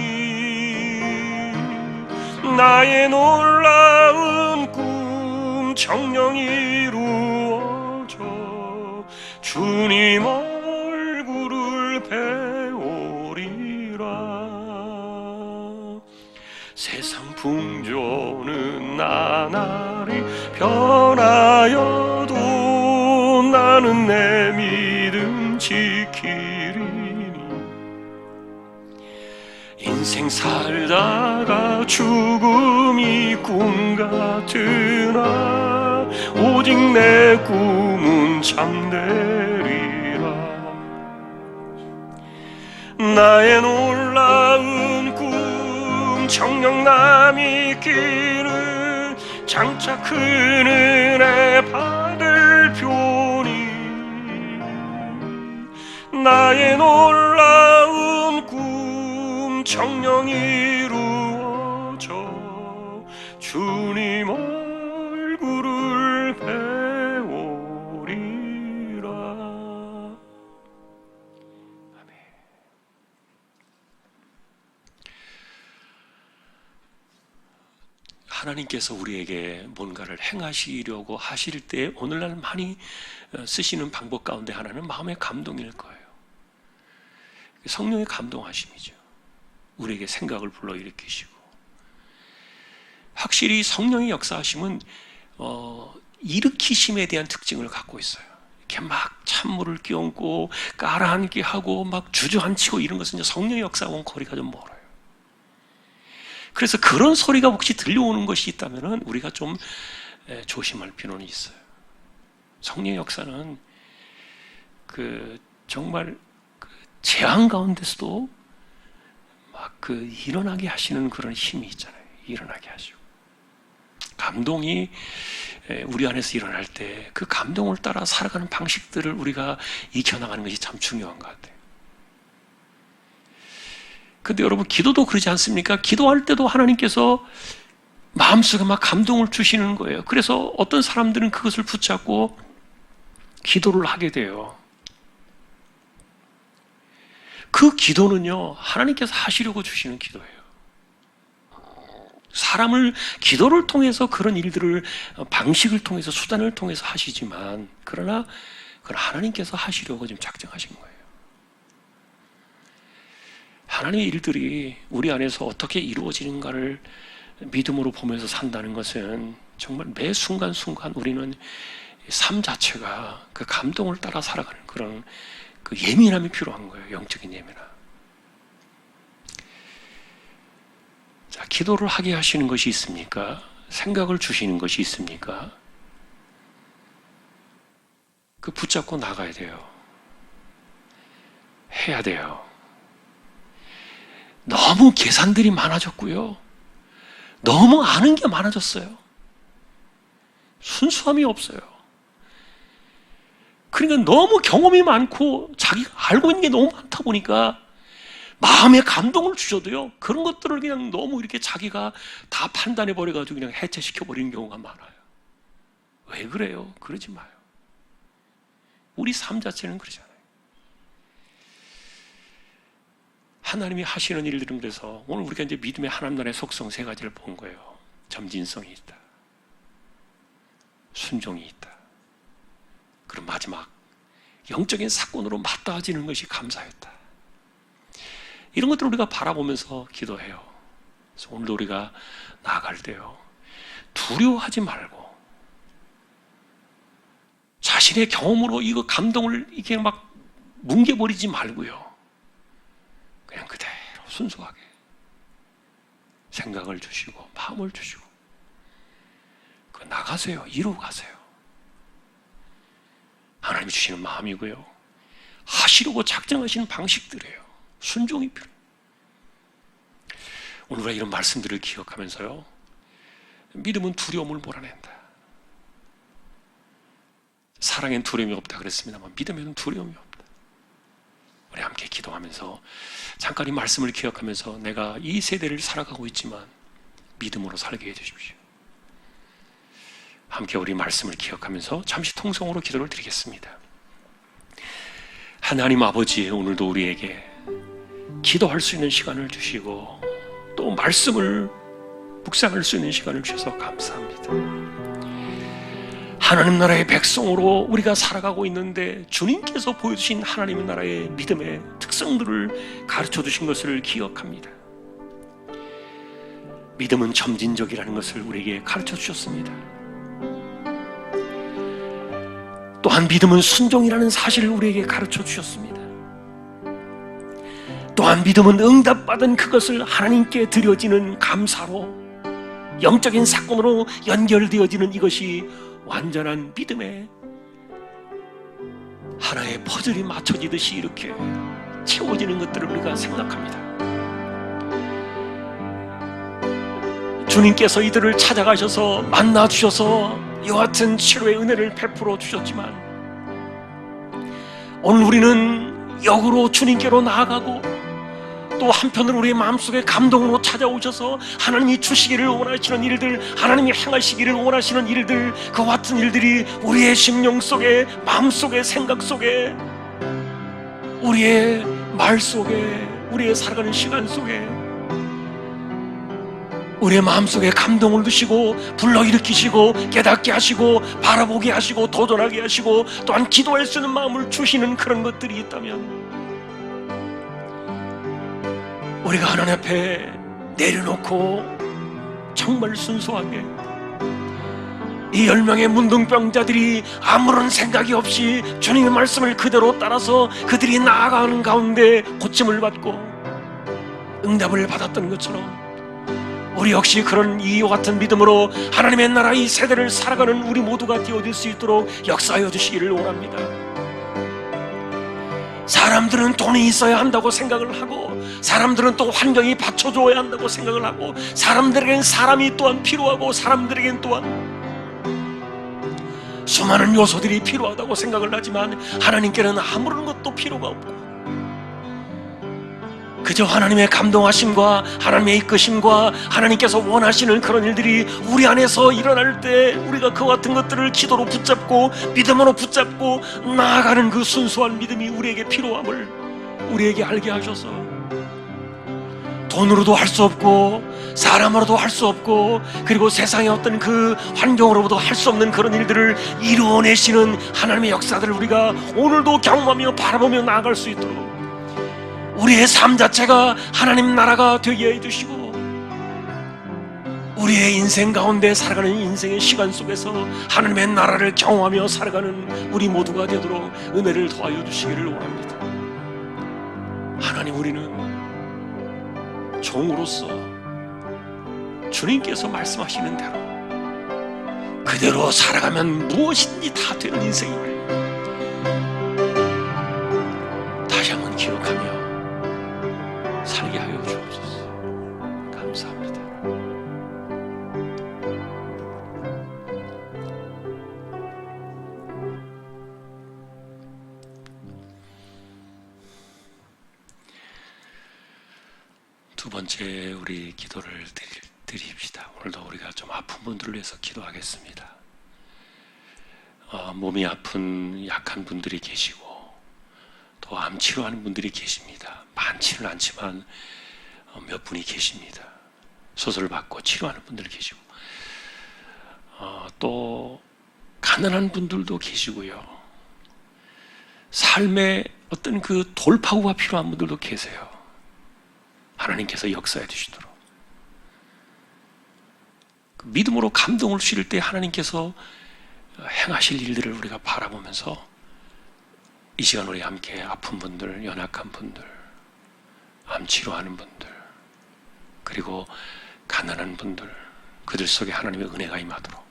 Speaker 1: 나의 놀라운 꿈 정녕 이루어져 주님 얼굴을 배우리라. 세상 풍조는 나날이 변하여도 나는 내 믿음 지키리니. 인생 살다가 죽음이 꿈 같으나 오직 내 꿈은 참되리라. 나의 놀라운 꿈 정녕 남이 끼는 장차 큰 은혜 받을 표니. 나의 놀라운 꿈 정녕 이루어져 주님 얼굴을 배우리라. 아멘. 하나님께서 우리에게 뭔가를 행하시려고 하실 때 오늘날 많이 쓰시는 방법 가운데 하나는 마음의 감동일 거예요. 성령의 감동하심이죠. 우리에게 생각을 불러일으키시고, 확실히 성령의 역사하심은 일으키심에 대한 특징을 갖고 있어요. 이렇게 막 찬물을 끼얹고 깔아앉게 하고 막 주저앉히고 이런 것은 이제 성령의 역사하고는 거리가 좀 멀어요. 그래서 그런 소리가 혹시 들려오는 것이 있다면 우리가 좀 조심할 필요는 있어요. 성령의 역사는 정말 재앙 가운데서도 막 일어나게 하시는 그런 힘이 있잖아요. 일어나게 하시고, 감동이 우리 안에서 일어날 때 그 감동을 따라 살아가는 방식들을 우리가 익혀나가는 것이 참 중요한 것 같아요. 근데 여러분, 기도도 그러지 않습니까? 기도할 때도 하나님께서 마음속에 막 감동을 주시는 거예요. 그래서 어떤 사람들은 그것을 붙잡고 기도를 하게 돼요. 그 기도는요, 하나님께서 하시려고 주시는 기도예요. 사람을 기도를 통해서 그런 일들을 방식을 통해서 수단을 통해서 하시지만 그러나 그건 하나님께서 하시려고 지금 작정하신 거예요. 하나님의 일들이 우리 안에서 어떻게 이루어지는가를 믿음으로 보면서 산다는 것은 정말 매 순간순간 우리는 삶 자체가 그 감동을 따라 살아가는 그런 그 예민함이 필요한 거예요. 영적인 예민함. 자, 기도를 하게 하시는 것이 있습니까? 생각을 주시는 것이 있습니까? 그 붙잡고 나가야 돼요. 해야 돼요. 너무 계산들이 많아졌고요. 너무 아는 게 많아졌어요. 순수함이 없어요. 그러니까 너무 경험이 많고 자기가 알고 있는 게 너무 많다 보니까 마음에 감동을 주셔도요, 그런 것들을 그냥 너무 이렇게 자기가 다 판단해버려가지고 그냥 해체시켜버리는 경우가 많아요. 왜 그래요? 그러지 마요. 우리 삶 자체는 그러잖아요. 하나님이 하시는 일들은 그래서 오늘 우리가 이제 믿음의 하나님 나라의 속성 세 가지를 본 거예요. 점진성이 있다. 순종이 있다. 그리고 마지막 영적인 사건으로 맞닿아지는 것이 감사였다. 이런 것들을 우리가 바라보면서 기도해요. 그래서 오늘도 우리가 나아갈 때요, 두려워하지 말고 자신의 경험으로 이거 감동을 이렇게 막 뭉개버리지 말고요, 그냥 그대로 순수하게 생각을 주시고 마음을 주시고 그 나가세요. 이루어 가세요. 하나님이 주시는 마음이고요, 하시려고 작정하시는 방식들이에요. 순종이 필요해요. 오늘 우리가 이런 말씀들을 기억하면서요, 믿음은 두려움을 몰아낸다. 사랑엔 두려움이 없다 그랬습니다만 믿음에는 두려움이 없다. 우리 함께 기도하면서 잠깐 이 말씀을 기억하면서 내가 이 세대를 살아가고 있지만 믿음으로 살게 해주십시오. 함께 우리 말씀을 기억하면서 잠시 통성으로 기도를 드리겠습니다. 하나님 아버지, 오늘도 우리에게 기도할 수 있는 시간을 주시고 또 말씀을 묵상할 수 있는 시간을 주셔서 감사합니다. 하나님 나라의 백성으로 우리가 살아가고 있는데 주님께서 보여주신 하나님 나라의 믿음의 특성들을 가르쳐 주신 것을 기억합니다. 믿음은 점진적이라는 것을 우리에게 가르쳐 주셨습니다. 또한 믿음은 순종이라는 사실을 우리에게 가르쳐 주셨습니다. 또한 믿음은 응답받은 그것을 하나님께 드려지는 감사로 영적인 사건으로 연결되어지는 이것이 완전한 믿음의 하나의 퍼즐이 맞춰지듯이 이렇게 채워지는 것들을 우리가 생각합니다. 주님께서 이들을 찾아가셔서 만나주셔서 이와 같은 치료의 은혜를 베풀어 주셨지만 오늘 우리는 역으로 주님께로 나아가고 또 한편으로 우리의 마음속에 감동으로 찾아오셔서 하나님이 주시기를 원하시는 일들, 하나님이 행하시기를 원하시는 일들, 그와 같은 일들이 우리의 심령 속에, 마음 속에, 생각 속에, 우리의 말 속에, 우리의 살아가는 시간 속에 우리의 마음속에 감동을 주시고 불러일으키시고 깨닫게 하시고 바라보게 하시고 도전하게 하시고 또한 기도할 수 있는 마음을 주시는 그런 것들이 있다면 우리가 하나님 앞에 내려놓고 정말 순수하게 이 10명의 문둥병자들이 아무런 생각이 없이 주님의 말씀을 그대로 따라서 그들이 나아가는 가운데 고침을 받고 응답을 받았던 것처럼 우리 역시 그런 이와 같은 믿음으로 하나님의 나라 이 세대를 살아가는 우리 모두가 되어질 수 있도록 역사하여 주시기를 원합니다. 사람들은 돈이 있어야 한다고 생각을 하고 사람들은 또 환경이 받쳐줘야 한다고 생각을 하고 사람들에겐 사람이 또한 필요하고 사람들에겐 또한 수많은 요소들이 필요하다고 생각을 하지만 하나님께는 아무런 것도 필요가 없고 그저 하나님의 감동하심과 하나님의 이끄심과 하나님께서 원하시는 그런 일들이 우리 안에서 일어날 때 우리가 그와 같은 것들을 기도로 붙잡고 믿음으로 붙잡고 나아가는 그 순수한 믿음이 우리에게 필요함을 우리에게 알게 하셔서
Speaker 2: 돈으로도 할 수 없고 사람으로도 할 수 없고 그리고 세상의 어떤 그 환경으로부터 할 수 없는 그런 일들을 이루어내시는 하나님의 역사들을 우리가 오늘도 경험하며 바라보며 나아갈 수 있도록 우리의 삶 자체가 하나님 나라가 되게 해주시고 우리의 인생 가운데 살아가는 인생의 시간 속에서 하나님의 나라를 경험하며 살아가는 우리 모두가 되도록 은혜를 더하여 주시기를 원합니다. 하나님, 우리는 종으로서 주님께서 말씀하시는 대로 그대로 살아가면 무엇이든지 다 되는 인생임을 다시 한번 기억하며 살게 하여 주옵소서. 감사합니다. 두 번째 우리 기도를 드립시다. 오늘도 우리가 좀 아픈 분들을 위해서 기도하겠습니다. 몸이 아픈 약한 분들이 계시고 또 암 치료하는 분들이 계십니다. 많지는 않지만 몇 분이 계십니다. 수술을 받고 치료하는 분들 계시고 또 가난한 분들도 계시고요. 삶의 어떤 그 돌파구가 필요한 분들도 계세요. 하나님께서 역사해 주시도록 그 믿음으로 감동을 주실 때 하나님께서 행하실 일들을 우리가 바라보면서 이 시간 우리 함께 아픈 분들, 연약한 분들, 암 치료하는 분들, 그리고 가난한 분들, 그들 속에 하나님의 은혜가 임하도록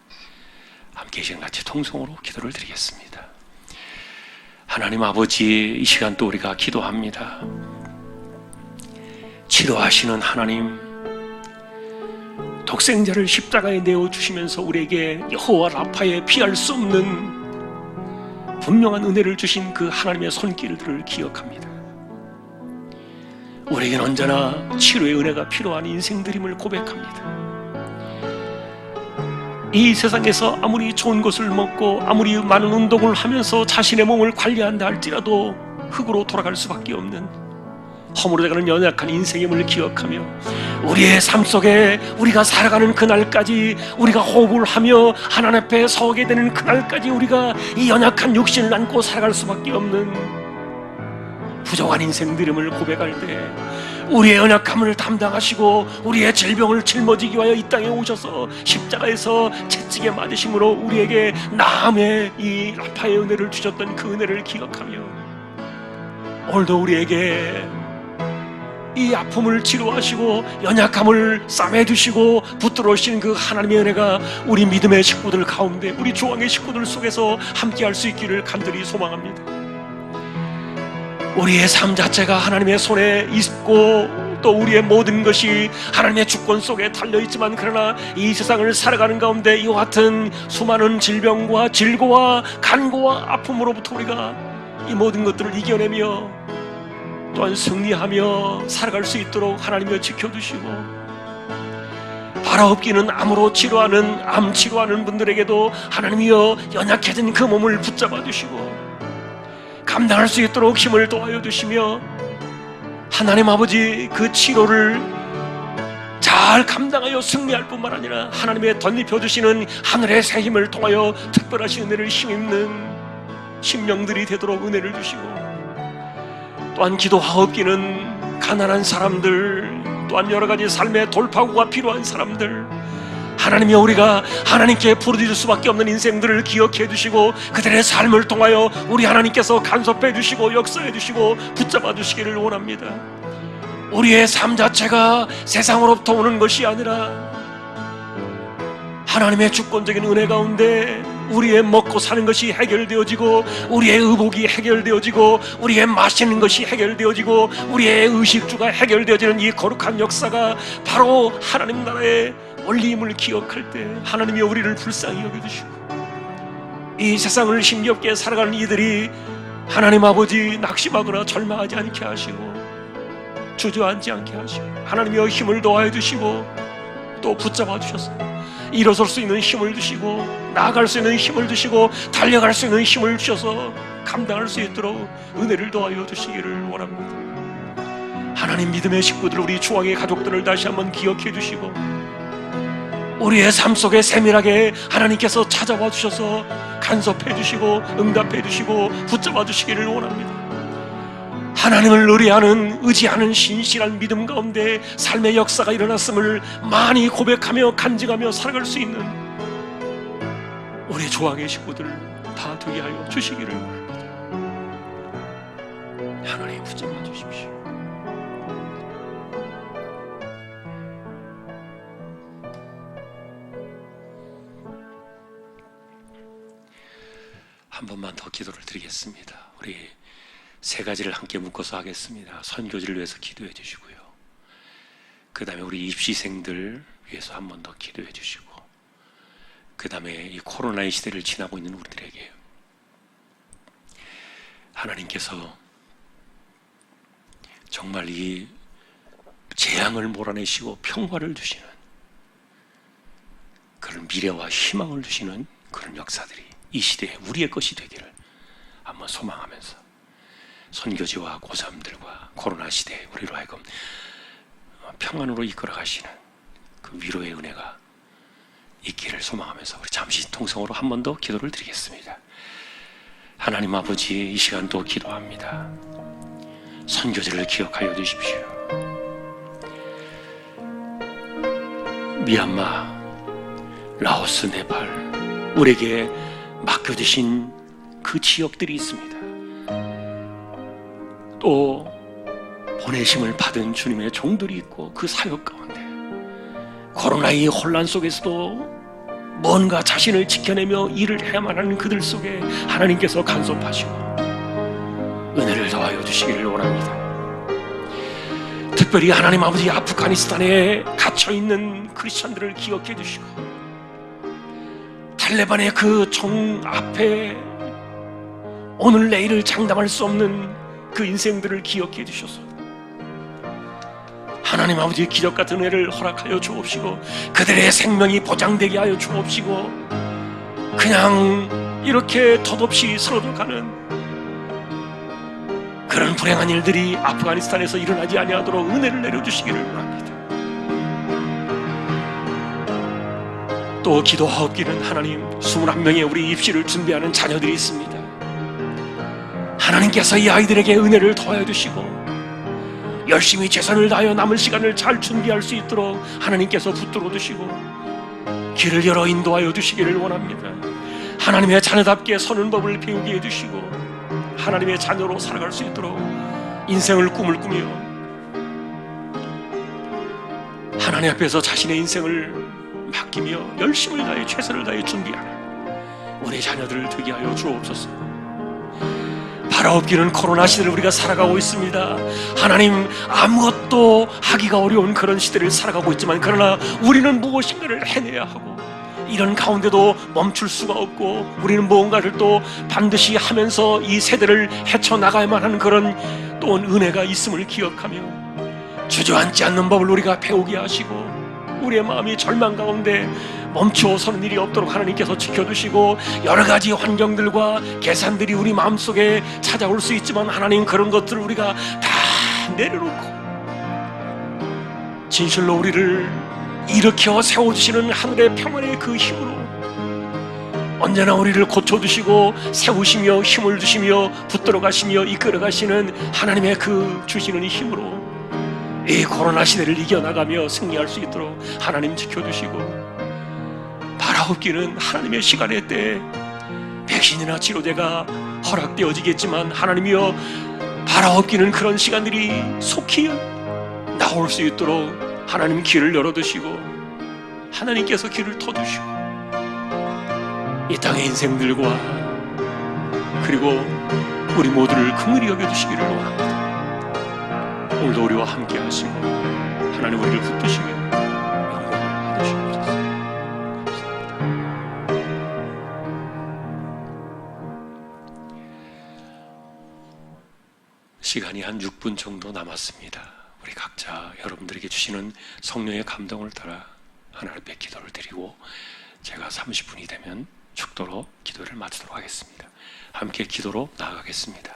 Speaker 2: 함께 이 시간 같이 통성으로 기도를 드리겠습니다. 하나님 아버지, 이 시간 또 우리가 기도합니다. 치료하시는 하나님, 독생자를 십자가에 내어주시면서 우리에게 여호와 라파에 피할 수 없는 분명한 은혜를 주신 그 하나님의 손길들을 기억합니다. 우리에게는 언제나 치료의 은혜가 필요한 인생들임을 고백합니다. 이 세상에서 아무리 좋은 것을 먹고 아무리 많은 운동을 하면서 자신의 몸을 관리한다 할지라도 흙으로 돌아갈 수밖에 없는 허물어져가는 연약한 인생임을 기억하며 우리의 삶 속에 우리가 살아가는 그날까지 우리가 호흡을 하며 하나님 앞에 서게 되는 그날까지 우리가 이 연약한 육신을 안고 살아갈 수밖에 없는 부족한 인생들임을 고백할 때 우리의 연약함을 담당하시고 우리의 질병을 짊어지기 위하여 이 땅에 오셔서 십자가에서 채찍에 맞으심으로 우리에게 나음의 이 라파의 은혜를 주셨던 그 은혜를 기억하며 오늘도 우리에게 이 아픔을 치료하시고 연약함을 싸매주시고 붙들어오신 그 하나님의 은혜가 우리 믿음의 식구들 가운데 우리 조항의 식구들 속에서 함께할 수 있기를 간절히 소망합니다. 우리의 삶 자체가 하나님의 손에 있고 또 우리의 모든 것이 하나님의 주권 속에 달려있지만 그러나 이 세상을 살아가는 가운데 이와 같은 수많은 질병과 질고와 간고와 아픔으로부터 우리가 이 모든 것들을 이겨내며 또한 승리하며 살아갈 수 있도록 하나님이 지켜주시고 바라옵기는 암으로 치료하는 암 치료하는 분들에게도 하나님이여 연약해진 그 몸을 붙잡아 주시고 감당할 수 있도록 힘을 도와여 주시며 하나님 아버지 그 치료를 잘 감당하여 승리할 뿐만 아니라 하나님의 덧입혀 주시는 하늘의 새 힘을 통하여 특별하신 은혜를 힘입는 심령들이 되도록 은혜를 주시고 또한 기도하옵기는 가난한 사람들 또한 여러가지 삶의 돌파구가 필요한 사람들 하나님이 우리가 하나님께 부르짖을 수밖에 없는 인생들을 기억해 주시고 그들의 삶을 통하여 우리 하나님께서 간섭해 주시고 역사해 주시고 붙잡아 주시기를 원합니다. 우리의 삶 자체가 세상으로부터 오는 것이 아니라 하나님의 주권적인 은혜 가운데 우리의 먹고 사는 것이 해결되어지고 우리의 의복이 해결되어지고 우리의 마시는 것이 해결되어지고 우리의 의식주가 해결되어지는 이 거룩한 역사가 바로 하나님 나라의 원리임을 기억할 때 하나님이 우리를 불쌍히 여겨주시고 이 세상을 힘겹게 살아가는 이들이 하나님 아버지 낙심하거나 절망하지 않게 하시고 주저앉지 않게 하시고 하나님이여 힘을 도와해 주시고 또 붙잡아 주셔서 일어설 수 있는 힘을 주시고 나아갈 수 있는 힘을 주시고 달려갈 수 있는 힘을 주셔서 감당할 수 있도록 은혜를 도와여 주시기를 원합니다. 하나님 믿음의 식구들, 우리 주왕의 가족들을 다시 한번 기억해 주시고 우리의 삶 속에 세밀하게 하나님께서 찾아와 주셔서 간섭해 주시고 응답해 주시고 붙잡아 주시기를 원합니다. 하나님을 의지하는 신실한 믿음 가운데 삶의 역사가 일어났음을 많이 고백하며 간증하며 살아갈 수 있는 우리 조항의 식구들 다 되게 하여 주시기를 원합니다. 하나님 붙잡아 주십시오. 한 번만 더 기도를 드리겠습니다. 우리 세 가지를 함께 묶어서 하겠습니다. 선교지를 위해서 기도해 주시고요, 그 다음에 우리 입시생들 위해서 한 번 더 기도해 주시고, 그 다음에 이 코로나의 시대를 지나고 있는 우리들에게 하나님께서 정말 이 재앙을 몰아내시고 평화를 주시는 그런 미래와 희망을 주시는 그런 역사들이 이 시대에 우리의 것이 되기를 한번 소망하면서 선교지와 고3들과 코로나 시대에 우리로 하여금 평안으로 이끌어 가시는 그 위로의 은혜가 있기를 소망하면서 우리 잠시 통성으로 한 번 더 기도를 드리겠습니다. 하나님 아버지, 이 시간도 기도합니다. 선교지를 기억하여 주십시오. 미얀마, 라오스, 네팔, 우리에게 맡겨주신 그 지역들이 있습니다. 또 보내심을 받은 주님의 종들이 있고 그 사역 가운데 코로나의 혼란 속에서도 뭔가 자신을 지켜내며 일을 해야만 하는 그들 속에 하나님께서 간섭하시고 은혜를 더하여 주시기를 원합니다. 특별히 하나님 아버지, 아프가니스탄에 갇혀있는 크리스찬들을 기억해 주시고 탈레반의 그 종 앞에 오늘 내일을 장담할 수 없는 그 인생들을 기억해 주셔서 하나님 아버지 기적 같은 은혜를 허락하여 주옵시고 그들의 생명이 보장되게 하여 주옵시고 그냥 이렇게 덧없이 쓰러져가는 그런 불행한 일들이 아프가니스탄에서 일어나지 아니하도록 은혜를 내려주시기를 원합니다. 또 기도하옵기는 하나님, 21명의 우리 입시를 준비하는 자녀들이 있습니다. 하나님께서 이 아이들에게 은혜를 더하여 주시고 열심히 최선을 다하여 남은 시간을 잘 준비할 수 있도록 하나님께서 붙들어 주시고 길을 열어 인도하여 주시기를 원합니다. 하나님의 자녀답게 서는 법을 배우게 해주시고 하나님의 자녀로 살아갈 수 있도록 인생을 꿈을 꾸며 하나님 앞에서 자신의 인생을 맡기며 열심을 다해 최선을 다해 준비하는 우리 자녀들을 되게 하여 주옵소서. 바라옵기는 코로나 시대를 우리가 살아가고 있습니다. 하나님, 아무것도 하기가 어려운 그런 시대를 살아가고 있지만 그러나 우리는 무엇인가를 해내야 하고 이런 가운데도 멈출 수가 없고 우리는 무언가를 또 반드시 하면서 이 세대를 헤쳐나가야만 하는 그런 또 은혜가 있음을 기억하며 주저앉지 않는 법을 우리가 배우게 하시고 우리의 마음이 절망 가운데 멈추어 서는 일이 없도록 하나님께서 지켜주시고 여러 가지 환경들과 계산들이 우리 마음속에 찾아올 수 있지만 하나님, 그런 것들을 우리가 다 내려놓고 진실로 우리를 일으켜 세워주시는 하늘의 평안의 그 힘으로 언제나 우리를 고쳐주시고 세우시며 힘을 주시며 붙들어 가시며 이끌어 가시는 하나님의 그 주시는 힘으로 이 코로나 시대를 이겨나가며 승리할 수 있도록 하나님 지켜주시고 바라옵기는 하나님의 시간의 때에 백신이나 치료제가 허락되어지겠지만 하나님이여, 바라옵기는 그런 시간들이 속히 나올 수 있도록 하나님 길을 열어두시고 하나님께서 길을 터두시고 이 땅의 인생들과 그리고 우리 모두를 긍휼히 여겨주시기를 원합니다. 오늘도 우리와 함께 하시고 하나님 우리를 붙드시며 영광을 받으시옵소서. 시간이 한 6분 정도 남았습니다. 우리 각자 여러분들에게 주시는 성령의 감동을 따라 하나님 앞에 기도를 드리고 제가 30분이 되면 축도로 기도를 마치도록 하겠습니다. 함께 기도로 나아가겠습니다.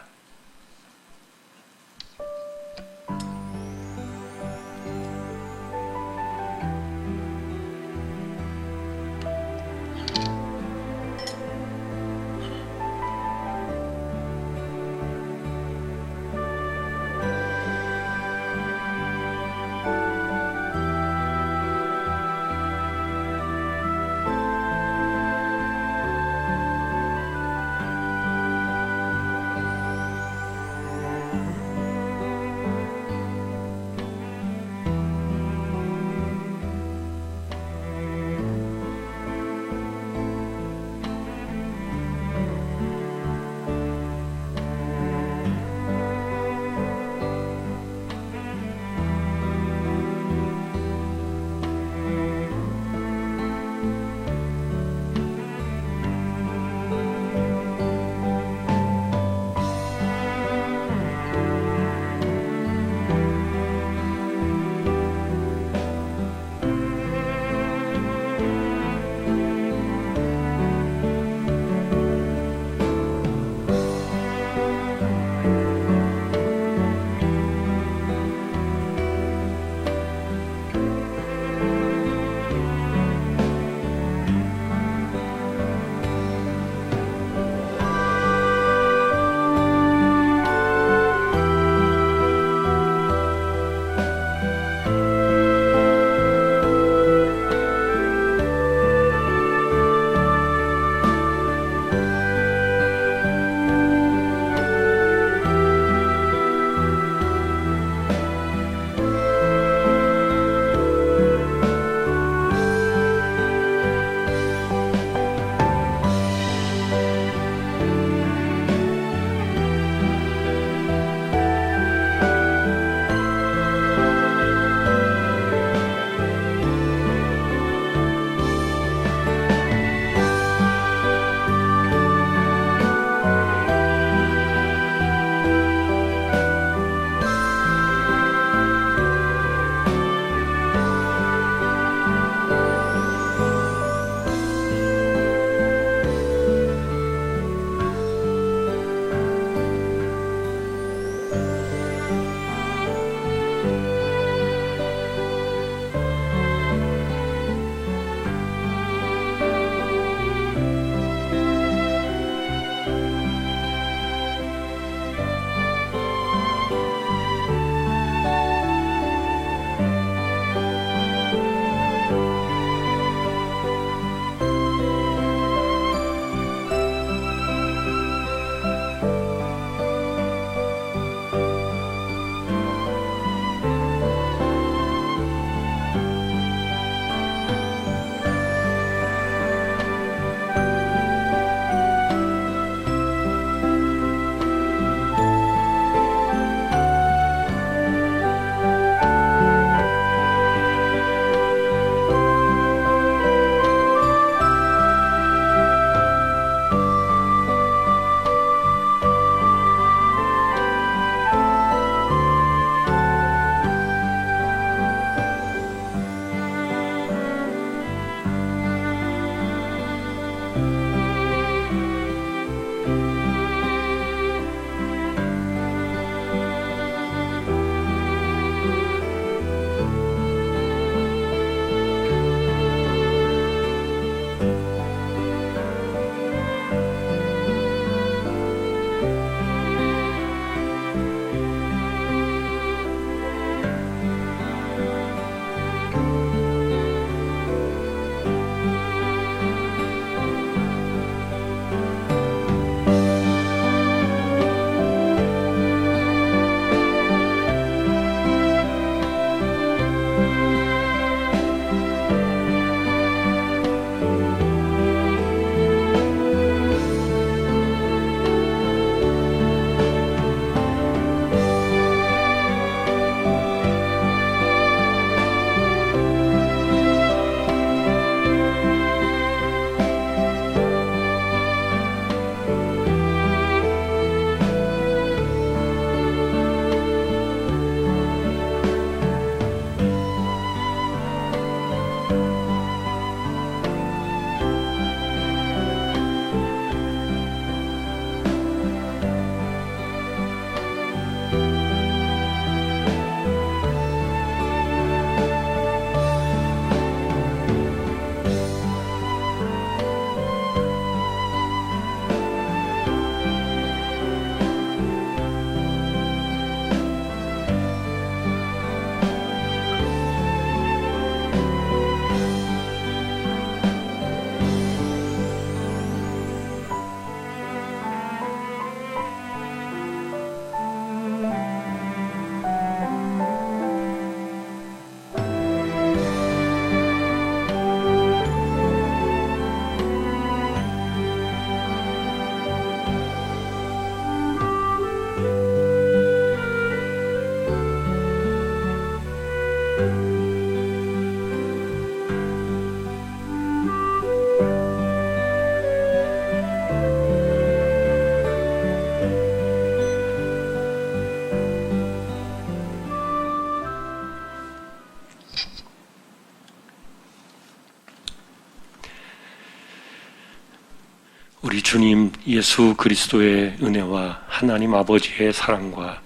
Speaker 2: 우리 주님 예수 그리스도의 은혜와 하나님 아버지의 사랑과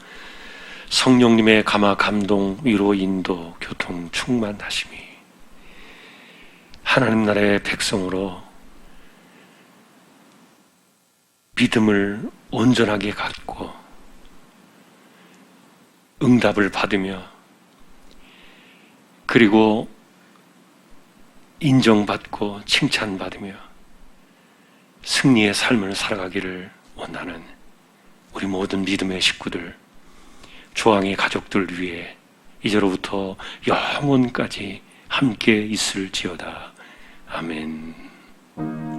Speaker 2: 성령님의 감화 감동 위로 인도 교통 충만하심이 하나님 나라의 백성으로 믿음을 온전하게 갖고 응답을 받으며 그리고 인정받고 칭찬받으며 승리의 삶을 살아가기를 원하는 우리 모든 믿음의 식구들, 조항의 가족들 위해 이제로부터 영원까지 함께 있을지어다. 아멘.